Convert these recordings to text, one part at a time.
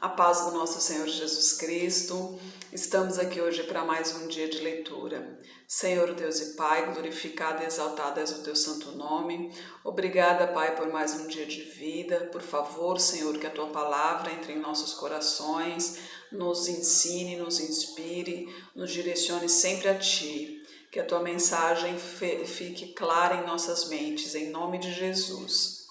A paz do nosso Senhor Jesus Cristo. Estamos aqui hoje para mais um dia de leitura. Senhor Deus e Pai, glorificado e exaltado és o teu santo nome. Obrigada, Pai, por mais um dia de vida. Por favor, Senhor, que a tua palavra entre em nossos corações, nos ensine, nos inspire, nos direcione sempre a ti. Que a tua mensagem fique clara em nossas mentes, em nome de Jesus.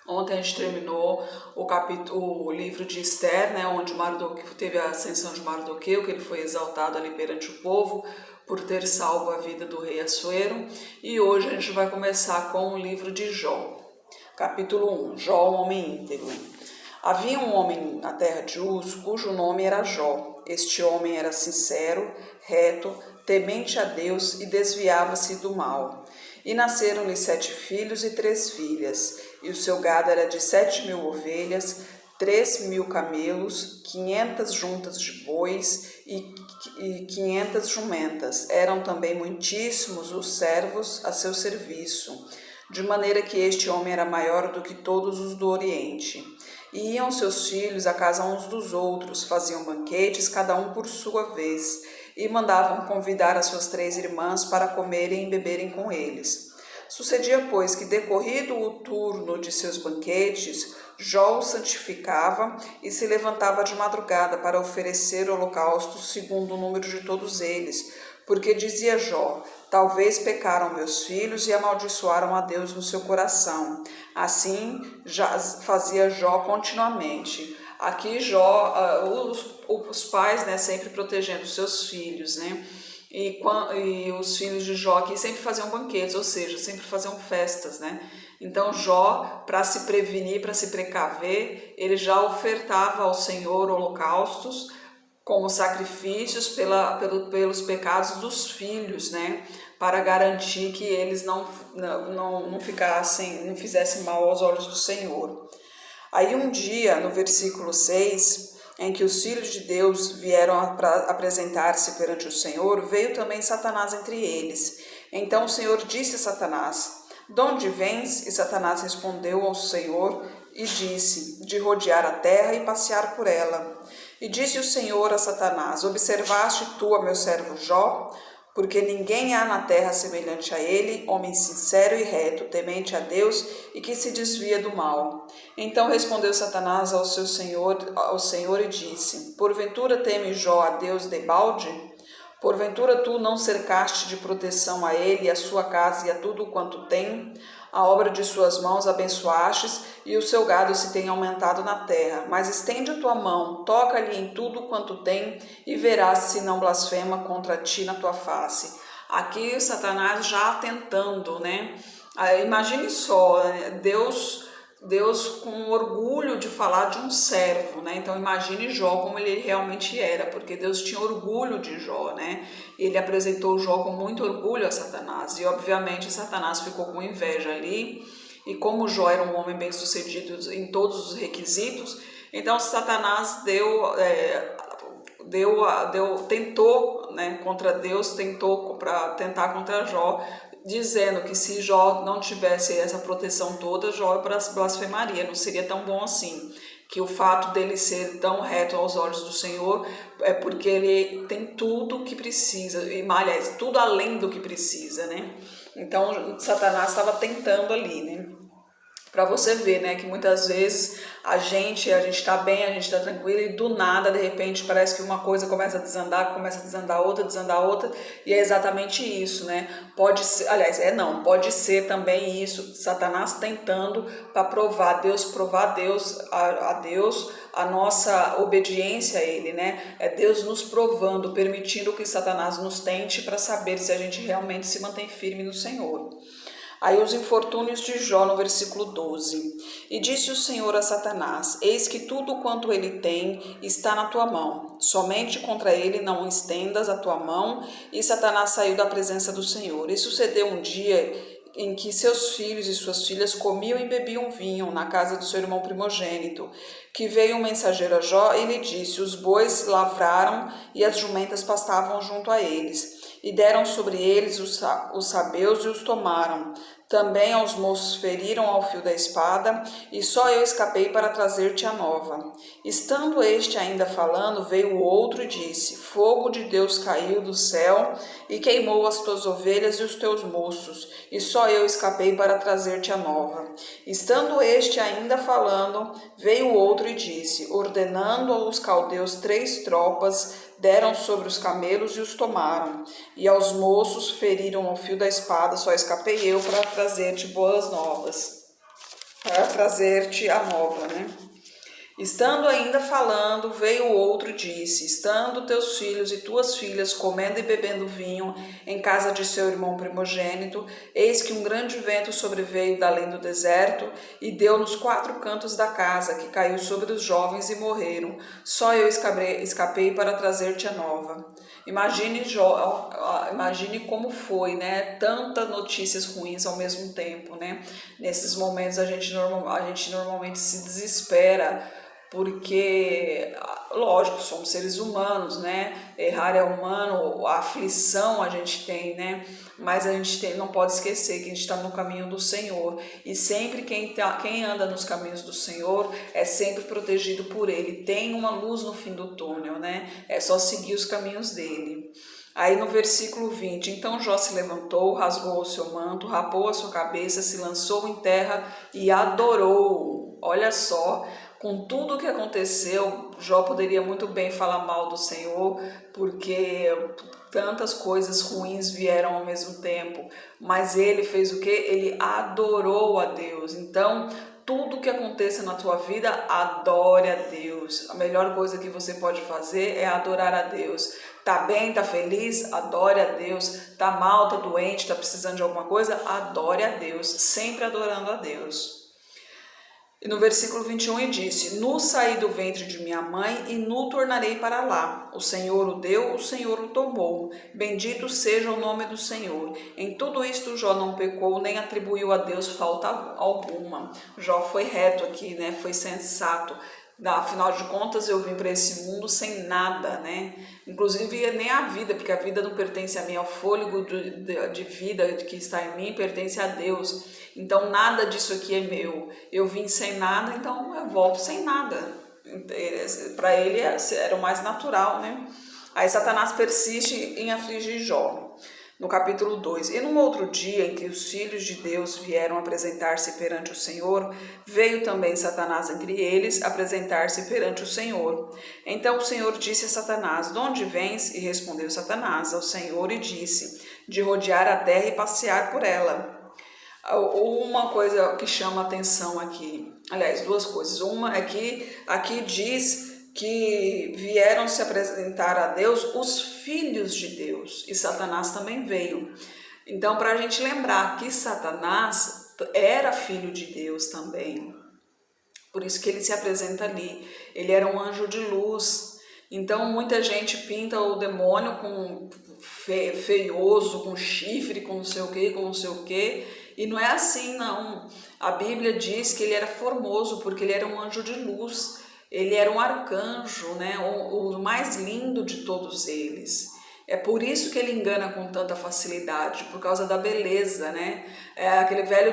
Ontem a gente terminou o livro de Esther, onde Mardoqueu teve a ascensão de Mardoqueu, que ele foi exaltado ali perante o povo por ter salvo a vida do rei Assuero. E hoje a gente vai começar com o livro de Jó. Capítulo 1, Jó, um homem íntegro. Havia um homem na terra de Uz, cujo nome era Jó. Este homem era sincero, reto, temente a Deus e desviava-se do mal. E nasceram-lhe 7 filhos e 3 filhas, e o seu gado era de 7.000 ovelhas, 3.000 camelos, 500 juntas de bois e 500 jumentas. Eram também muitíssimos os servos a seu serviço, de maneira que este homem era maior do que todos os do Oriente. E iam seus filhos à casa uns dos outros, faziam banquetes, cada um por sua vez, e mandavam convidar as suas 3 irmãs para comerem e beberem com eles. Sucedia, pois, que decorrido o turno de seus banquetes, Jó os santificava e se levantava de madrugada para oferecer holocaustos segundo o número de todos eles, porque dizia Jó: talvez pecaram meus filhos e amaldiçoaram a Deus no seu coração. Assim já fazia Jó continuamente. Aqui Jó, os pais, sempre protegendo os seus filhos, E os filhos de Jó aqui sempre faziam banquetes, ou seja, sempre faziam festas, Então Jó, para se prevenir, para se precaver, ele já ofertava ao Senhor holocaustos como sacrifícios pelos pecados dos filhos, para garantir que eles não fizessem mal aos olhos do Senhor. Aí um dia, no versículo 6, em que os filhos de Deus vieram para apresentar-se perante o Senhor, veio também Satanás entre eles. Então o Senhor disse a Satanás: de onde vens? E Satanás respondeu ao Senhor e disse: de rodear a terra e passear por ela. E disse o Senhor a Satanás: observaste tu a meu servo Jó? Porque ninguém há na terra semelhante a ele, homem sincero e reto, temente a Deus e que se desvia do mal. Então respondeu Satanás ao Senhor e disse: porventura teme Jó a Deus debalde? Porventura tu não cercaste de proteção a ele, a sua casa e a tudo quanto tem? A obra de suas mãos abençoastes, e o seu gado se tem aumentado na terra. Mas estende a tua mão, toca-lhe em tudo quanto tem, e verás se não blasfema contra ti na tua face. Aqui Satanás já tentando, Imagine só, Deus com orgulho de falar de um servo, Então imagine Jó como ele realmente era, porque Deus tinha orgulho de Jó, Ele apresentou Jó com muito orgulho a Satanás, e obviamente Satanás ficou com inveja ali, e como Jó era um homem bem-sucedido em todos os requisitos, então Satanás tentou contra Deus, tentou para tentar contra Jó, dizendo que se Jó não tivesse essa proteção toda, Jó blasfemaria, não seria tão bom assim. Que o fato dele ser tão reto aos olhos do Senhor é porque ele tem tudo o que precisa, aliás, tudo além do que precisa, Então Satanás estava tentando ali, Para você ver, que muitas vezes a gente está bem, a gente está tranquilo, e do nada, de repente, parece que uma coisa começa a desandar outra, e é exatamente isso, Pode ser, pode ser também isso, Satanás tentando para provar a Deus a nossa obediência a ele, É Deus nos provando, permitindo que Satanás nos tente para saber se a gente realmente se mantém firme no Senhor. Aí os infortúnios de Jó no versículo 12. E disse o Senhor a Satanás: eis que tudo quanto ele tem está na tua mão. Somente contra ele não estendas a tua mão. E Satanás saiu da presença do Senhor. E sucedeu um dia em que seus filhos e suas filhas comiam e bebiam vinho na casa do seu irmão primogênito, que veio um mensageiro a Jó e lhe disse: os bois lavraram e as jumentas pastavam junto a eles. E deram sobre eles os sabeus e os tomaram. Também aos moços feriram ao fio da espada, e só eu escapei para trazer-te a nova. Estando este ainda falando, veio o outro e disse: Fogo de Deus caiu do céu e queimou as tuas ovelhas e os teus moços, e só eu escapei para trazer-te a nova. Estando este ainda falando, veio o outro e disse: Ordenando aos caldeus 3 tropas, deram sobre os camelos e os tomaram, e aos moços feriram ao fio da espada, só escapei eu para trazer-te boas novas, para trazer-te a nova, né? Estando ainda falando, veio o outro e disse: Estando teus filhos e tuas filhas comendo e bebendo vinho em casa de seu irmão primogênito, eis que um grande vento sobreveio da além do deserto e deu nos 4 cantos da casa, que caiu sobre os jovens e morreram. Só eu escapei para trazer-te a nova. Imagine como foi, né? Tantas notícias ruins ao mesmo tempo, né? Nesses momentos a gente normalmente se desespera, porque, lógico, somos seres humanos, né? Errar é humano, a aflição a gente tem, né? Mas a gente não pode esquecer que a gente está no caminho do Senhor, e sempre quem anda nos caminhos do Senhor é sempre protegido por Ele, tem uma luz no fim do túnel, né? É só seguir os caminhos dele. Aí no versículo 20, então Jó se levantou, rasgou o seu manto, rapou a sua cabeça, se lançou em terra e adorou. Olha só, com tudo o que aconteceu, Jó poderia muito bem falar mal do Senhor, porque tantas coisas ruins vieram ao mesmo tempo, mas ele fez o quê? Ele adorou a Deus. Então, tudo que aconteça na tua vida, adore a Deus. A melhor coisa que você pode fazer é adorar a Deus. Tá bem, tá feliz? Adore a Deus. Tá mal, tá doente, tá precisando de alguma coisa? Adore a Deus, sempre adorando a Deus. E no versículo 21 ele disse: Nu saí do ventre de minha mãe e nu tornarei para lá. O Senhor o deu, o Senhor o tomou. Bendito seja o nome do Senhor. Em tudo isto Jó não pecou, nem atribuiu a Deus falta alguma. Jó foi reto aqui, né? Foi sensato. Afinal de contas, eu vim para esse mundo sem nada, né? Inclusive nem a vida, porque a vida não pertence a mim, o fôlego de vida que está em mim pertence a Deus. Então nada disso aqui é meu. Eu vim sem nada, então eu volto sem nada. Para ele era o mais natural, né? Aí Satanás persiste em afligir Jó. No capítulo 2, e num outro dia em que os filhos de Deus vieram apresentar-se perante o Senhor, veio também Satanás entre eles apresentar-se perante o Senhor. Então o Senhor disse a Satanás: De onde vens? E respondeu Satanás ao Senhor e disse: De rodear a terra e passear por ela. Uma coisa que chama atenção aqui, aliás, 2 coisas. Uma é que aqui diz que vieram se apresentar a Deus os filhos de Deus, e Satanás também veio. Então, para a gente lembrar que Satanás era filho de Deus também, por isso que ele se apresenta ali. Ele era um anjo de luz. Então, muita gente pinta o demônio com feioso, com chifre, com não sei o que, e não é assim, não. A Bíblia diz que ele era formoso porque ele era um anjo de luz. Ele era um arcanjo, né? O mais lindo de todos eles. É por isso que ele engana com tanta facilidade, por causa da beleza, né? É aquele velho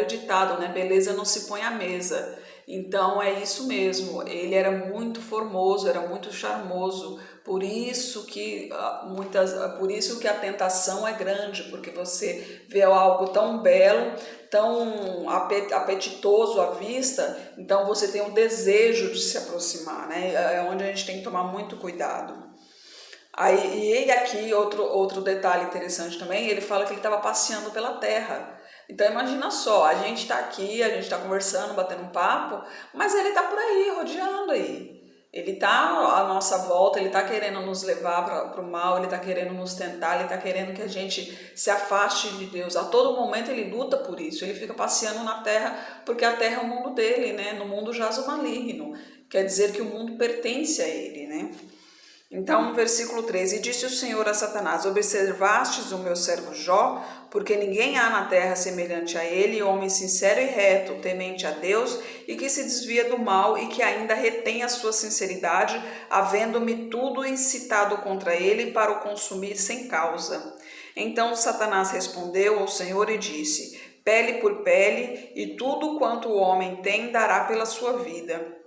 ditado, né? Beleza não se põe à mesa. Então é isso mesmo, ele era muito formoso, era muito charmoso, por isso que a tentação é grande, porque você vê algo tão belo, tão apetitoso à vista, então você tem um desejo de se aproximar, né? É onde a gente tem que tomar muito cuidado. E aqui outro detalhe interessante também, ele fala que ele estava passeando pela terra. Então imagina só, a gente está aqui, a gente está conversando, batendo um papo, mas ele está por aí, rodeando aí. Ele está à nossa volta, ele está querendo nos levar para o mal, ele está querendo nos tentar, ele está querendo que a gente se afaste de Deus. A todo momento ele luta por isso, ele fica passeando na terra, porque a terra é o mundo dele, né? No mundo jaz o maligno, quer dizer que o mundo pertence a ele, né? Então, no versículo 13, e disse o Senhor a Satanás: Observastes o meu servo Jó, porque ninguém há na terra semelhante a ele, homem sincero e reto, temente a Deus, e que se desvia do mal, e que ainda retém a sua sinceridade, havendo-me tudo incitado contra ele para o consumir sem causa. Então Satanás respondeu ao Senhor e disse: pele por pele, e tudo quanto o homem tem dará pela sua vida.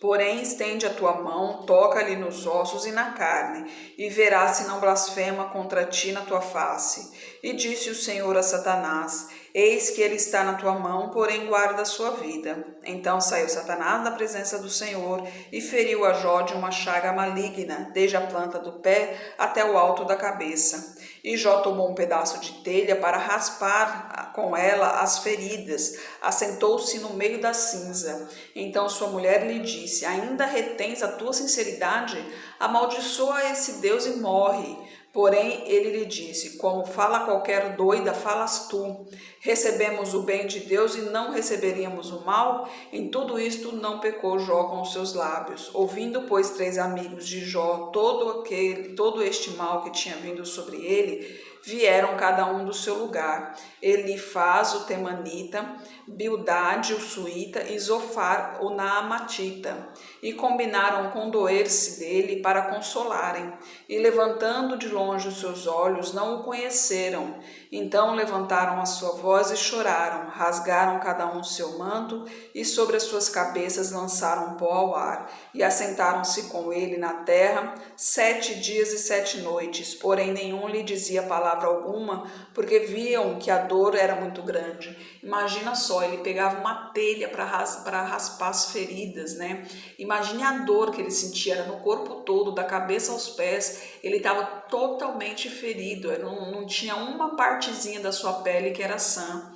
Porém, estende a tua mão, toca-lhe nos ossos e na carne, e verás se não blasfema contra ti na tua face. E disse o Senhor a Satanás: eis que ele está na tua mão, porém guarda a sua vida. Então saiu Satanás da presença do Senhor e feriu a Jó de uma chaga maligna, desde a planta do pé até o alto da cabeça. E Jó tomou um pedaço de telha para raspar com ela as feridas, assentou-se no meio da cinza. Então sua mulher lhe disse: ainda retens a tua sinceridade? Amaldiçoa esse Deus e morre. Porém ele lhe disse: como fala qualquer doida, falas tu. Recebemos o bem de Deus e não receberíamos o mal? Em tudo isto não pecou Jó com os seus lábios. Ouvindo, pois, 3 amigos de Jó todo este mal que tinha vindo sobre ele, vieram cada um do seu lugar. Elifaz o temanita, Bildade o suíta e Zofar o naamatita, e combinaram condoer-se dele para consolarem. E levantando de longe os seus olhos, não o conheceram. Então levantaram a sua voz e choraram, rasgaram cada um seu manto, e sobre as suas cabeças lançaram pó ao ar, e assentaram-se com ele na terra 7 dias e 7 noites, porém nenhum lhe dizia palavra alguma, porque viam que a dor era muito grande. Imagina só, ele pegava uma telha para raspar as feridas, né? Imagine a dor que ele sentia, era no corpo todo, da cabeça aos pés, ele estava totalmente ferido, não tinha uma partezinha da sua pele que era sã.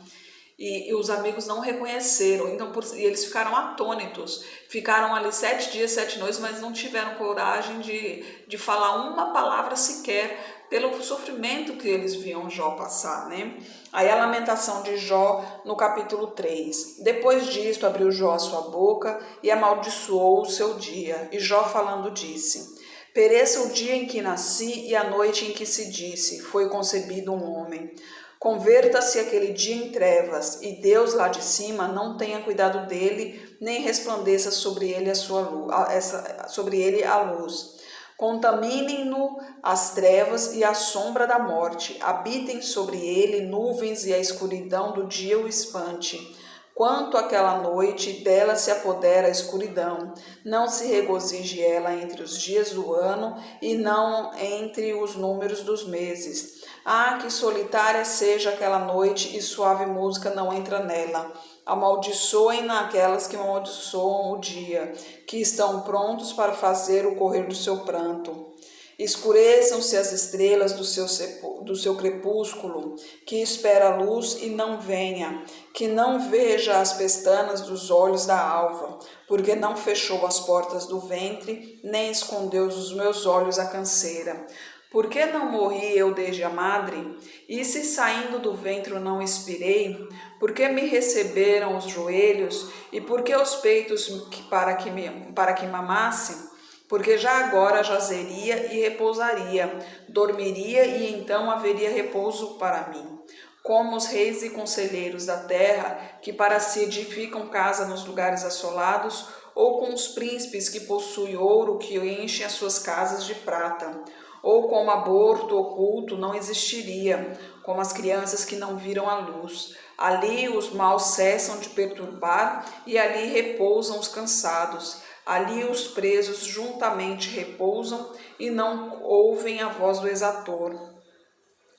E os amigos não reconheceram, então e eles ficaram atônitos, ficaram ali 7 dias, 7 noites, mas não tiveram coragem de falar uma palavra sequer, pelo sofrimento que eles viam Jó passar, né? Aí a lamentação de Jó no capítulo 3. Depois disto abriu Jó a sua boca e amaldiçoou o seu dia. E Jó falando disse: pereça o dia em que nasci e a noite em que se disse, foi concebido um homem. Converta-se aquele dia em trevas, e Deus lá de cima não tenha cuidado dele, nem resplandeça sobre ele a luz. Contaminem-no as trevas e a sombra da morte, habitem sobre ele nuvens e a escuridão do dia o espante. Quanto àquela noite, dela se apodera a escuridão, não se regozije ela entre os dias do ano e não entre os números dos meses. Ah, que solitária seja aquela noite e suave música não entra nela. Amaldiçoem naquelas que amaldiçoam o dia, que estão prontos para fazer o correr do seu pranto. Escureçam-se as estrelas do seu crepúsculo, que espera a luz e não venha, que não veja as pestanas dos olhos da alva, porque não fechou as portas do ventre, nem escondeu dos meus olhos a canseira. Por que não morri eu desde a madre? E se saindo do ventre não expirei? Por que me receberam os joelhos? E por que os peitos para que mamasse? Porque já agora jazeria e repousaria, dormiria e então haveria repouso para mim. Como os reis e conselheiros da terra, que para si edificam casa nos lugares assolados, ou com os príncipes que possuem ouro, que enchem as suas casas de prata. Ou como aborto oculto não existiria, como as crianças que não viram a luz. Ali os maus cessam de perturbar e ali repousam os cansados. Ali os presos juntamente repousam e não ouvem a voz do exator.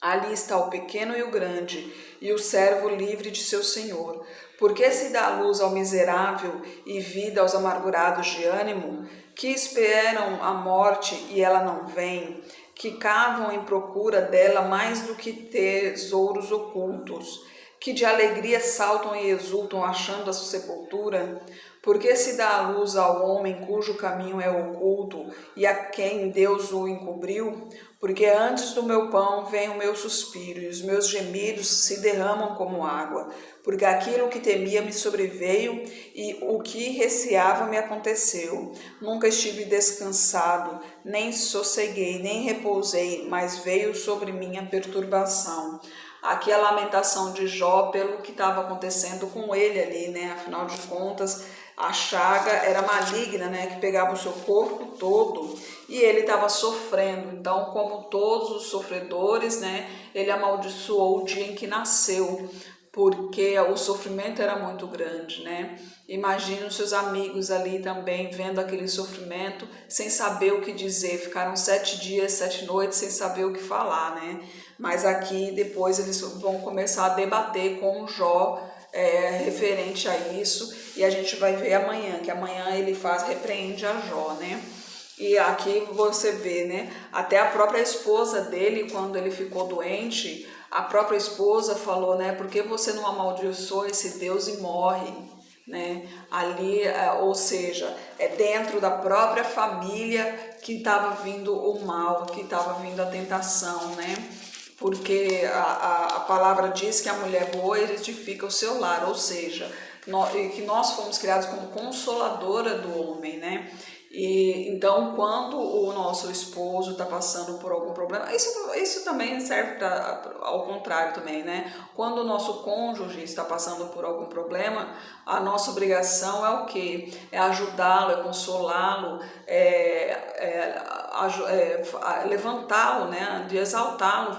Ali está o pequeno e o grande, e o servo livre de seu senhor. Porque se dá luz ao miserável e vida aos amargurados de ânimo, que esperam a morte e ela não vem, que cavam em procura dela mais do que tesouros ocultos, que de alegria saltam e exultam achando a sepultura. Porque se dá a luz ao homem cujo caminho é oculto e a quem Deus o encobriu? Porque antes do meu pão vem o meu suspiro e os meus gemidos se derramam como água. Porque aquilo que temia me sobreveio e o que receava me aconteceu. Nunca estive descansado, nem sosseguei, nem repousei, mas veio sobre mim a perturbação. Aqui a lamentação de Jó pelo que estava acontecendo com ele ali, né? Afinal de contas, a chaga era maligna, né, que pegava o seu corpo todo, e ele estava sofrendo. Então, como todos os sofredores, né, ele amaldiçoou o dia em que nasceu, porque o sofrimento era muito grande, né? Imagina os seus amigos ali também vendo aquele sofrimento, sem saber o que dizer, ficaram 7 dias, 7 noites sem saber o que falar, né? Mas aqui depois eles vão começar a debater com o Jó referente a isso, e a gente vai ver amanhã, que amanhã ele repreende a Jó, né? E aqui você vê, né? Até a própria esposa dele, quando ele ficou doente, a própria esposa falou, né? Por que você não amaldiçoa esse Deus e morre? Né? Ali, ou seja, é dentro da própria família que estava vindo o mal, que estava vindo a tentação, né? Porque a palavra diz que a mulher boa edifica o seu lar, ou seja, que nós fomos criados como consoladora do homem, né? E então, quando o nosso esposo está passando por algum problema, isso também serve ao contrário também, né? Quando o nosso cônjuge está passando por algum problema, a nossa obrigação é o quê? É ajudá-lo, é consolá-lo, levantá-lo, né? De exaltá-lo,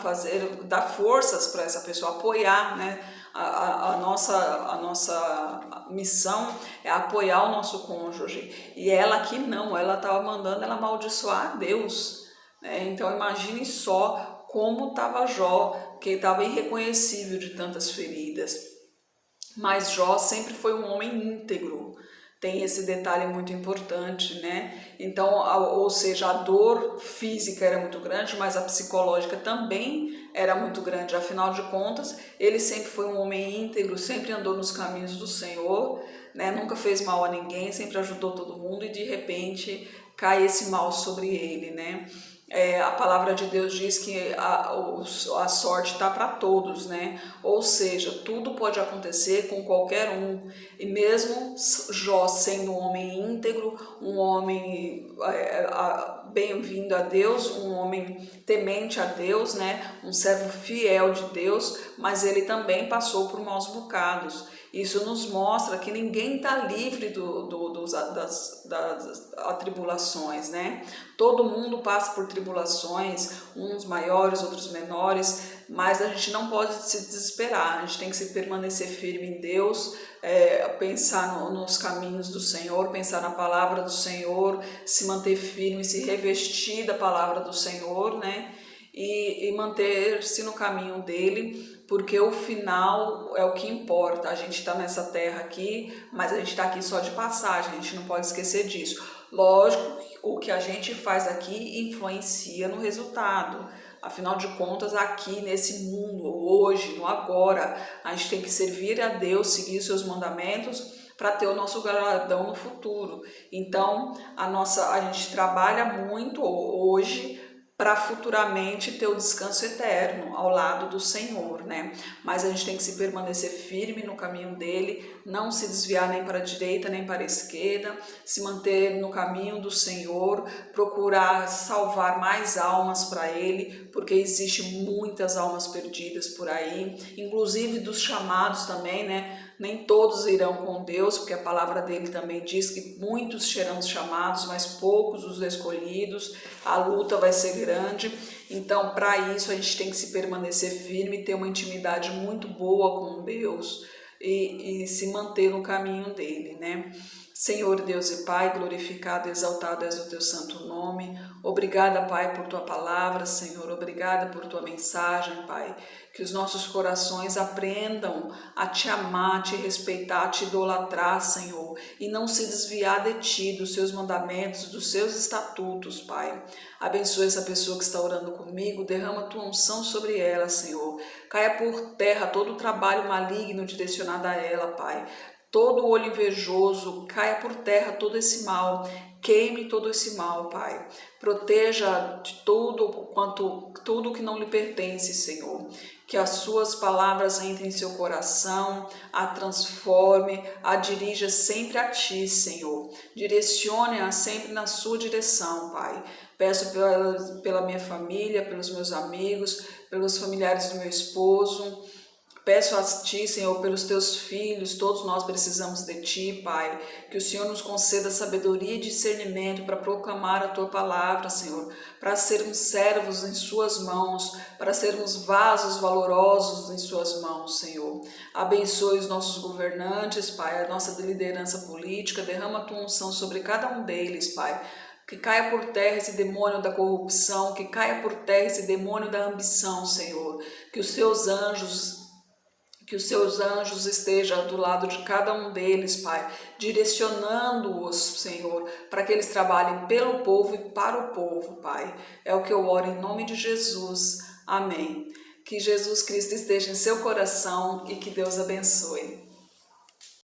dar forças para essa pessoa, apoiar, né? A nossa missão é apoiar o nosso cônjuge, e ela aqui não, ela estava mandando ela amaldiçoar a Deus, né? Então imagine só como estava Jó, que estava irreconhecível de tantas feridas, mas Jó sempre foi um homem íntegro. Tem esse detalhe muito importante, né? Então, ou seja, a dor física era muito grande, mas a psicológica também era muito grande. Afinal de contas, ele sempre foi um homem íntegro, sempre andou nos caminhos do Senhor, né? Nunca fez mal a ninguém, sempre ajudou todo mundo, e de repente cai esse mal sobre ele, né? A palavra de Deus diz que a sorte está para todos, né? Ou seja, tudo pode acontecer com qualquer um. E mesmo Jó sendo um homem íntegro, um homem bem-vindo a Deus, um homem temente a Deus, né? Um servo fiel de Deus, mas ele também passou por maus bocados. Isso nos mostra que ninguém está livre das atribulações, né? Todo mundo passa por tribulações, uns maiores, outros menores, mas a gente não pode se desesperar, a gente tem que se permanecer firme em Deus, pensar nos caminhos do Senhor, pensar na palavra do Senhor, se manter firme, se revestir da palavra do Senhor, né? E manter-se no caminho dele, porque o final é o que importa. A gente está nessa terra aqui, mas a gente está aqui só de passagem, a gente não pode esquecer disso. Lógico, o que a gente faz aqui influencia no resultado. Afinal de contas, aqui nesse mundo, hoje, no agora, a gente tem que servir a Deus, seguir os seus mandamentos para ter o nosso galardão no futuro. Então, a gente trabalha muito hoje para futuramente ter o descanso eterno ao lado do Senhor, né? Mas a gente tem que se permanecer firme no caminho dele, não se desviar nem para a direita nem para a esquerda, se manter no caminho do Senhor, procurar salvar mais almas para ele, porque existe muitas almas perdidas por aí, inclusive dos chamados também, né? Nem todos irão com Deus, porque a palavra dele também diz que muitos serão chamados, mas poucos os escolhidos. A luta vai ser grande. Então, para isso, a gente tem que se permanecer firme, ter uma intimidade muito boa com Deus e se manter no caminho dele, né? Senhor Deus e Pai, glorificado e exaltado és o teu santo nome. Obrigada, Pai, por tua palavra, Senhor. Obrigada por tua mensagem, Pai. Que os nossos corações aprendam a te amar, a te respeitar, a te idolatrar, Senhor, e não se desviar de ti, dos seus mandamentos, dos seus estatutos, Pai. Abençoe essa pessoa que está orando comigo, derrama tua unção sobre ela, Senhor. Caia por terra todo o trabalho maligno direcionado a ela, Pai. Todo olho invejoso, caia por terra todo esse mal, queime todo esse mal, Pai. Proteja de tudo que não lhe pertence, Senhor. Que as suas palavras entrem em seu coração, a transforme, a dirija sempre a ti, Senhor. Direcione-a sempre na sua direção, Pai. Peço pela minha família, pelos meus amigos, pelos familiares do meu esposo, Peço a Ti, Senhor, pelos Teus filhos, todos nós precisamos de Ti, Pai, que o Senhor nos conceda sabedoria e discernimento para proclamar a Tua palavra, Senhor, para sermos servos em Suas mãos, para sermos vasos valorosos em Suas mãos, Senhor. Abençoe os nossos governantes, Pai, a nossa liderança política, derrama a Tua unção sobre cada um deles, Pai. Que caia por terra esse demônio da corrupção, que caia por terra esse demônio da ambição, Senhor. Que os Seus anjos estejam do lado de cada um deles, Pai, direcionando-os, Senhor, para que eles trabalhem pelo povo e para o povo, Pai. É o que eu oro em nome de Jesus. Amém. Que Jesus Cristo esteja em seu coração e que Deus abençoe.